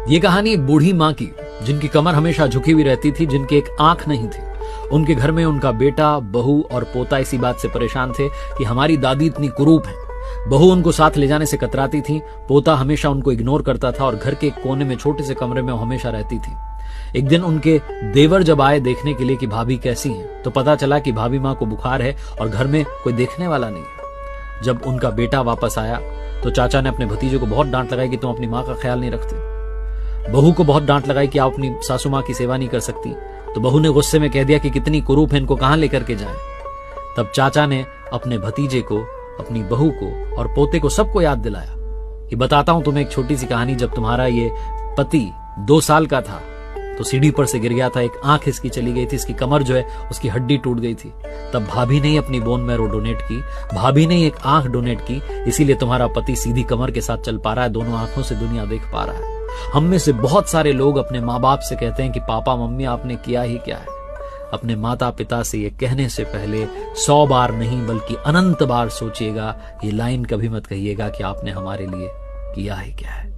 ये कहानी एक बूढ़ी माँ की, जिनकी कमर हमेशा झुकी हुई रहती थी, जिनकी एक आंख नहीं थी। उनके घर में उनका बेटा, बहू और पोता इसी बात से परेशान थे कि हमारी दादी इतनी कुरूप है। बहू उनको साथ ले जाने से कतराती थी, पोता हमेशा उनको इग्नोर करता था और घर के कोने में छोटे से कमरे में वो हमेशा रहती थी। एक दिन उनके देवर जब आए देखने के लिए कि भाभी कैसी हैं, तो पता चला कि भाभी माँ को बुखार है और घर में कोई देखने वाला नहीं है। जब उनका बेटा वापस आया तो चाचा ने अपने भतीजे को बहुत डांट लगाई कि तुम अपनी माँ का ख्याल नहीं रखते। बहू को बहुत डांट लगाई कि आप अपनी सासू माँ की सेवा नहीं कर सकती। तो बहू ने गुस्से में कह दिया कि कितनी कुरूप है, इनको कहां लेकर के जाएं। तब चाचा ने अपने भतीजे को, अपनी बहू को और पोते को सबको याद दिलाया कि बताता हूं तुम्हें एक छोटी सी कहानी। जब तुम्हारा ये पति 2 साल का था तो सीढ़ी पर से गिर गया था, एक आंख इसकी चली गई थी, इसकी कमर जो है उसकी हड्डी टूट गई थी। तब भाभी ने अपनी बोन मैरो डोनेट की, भाभी ने एक आंख डोनेट की, इसीलिए तुम्हारा पति सीधी कमर के साथ चल पा रहा है, दोनों आंखों से दुनिया देख पा रहा है। हम में से बहुत सारे लोग अपने माँ बाप से कहते हैं कि पापा मम्मी आपने किया ही क्या है। अपने माता पिता से ये कहने से पहले 100 बार नहीं बल्कि अनंत बार सोचिएगा। ये लाइन कभी मत कहिएगा कि आपने हमारे लिए किया ही क्या है।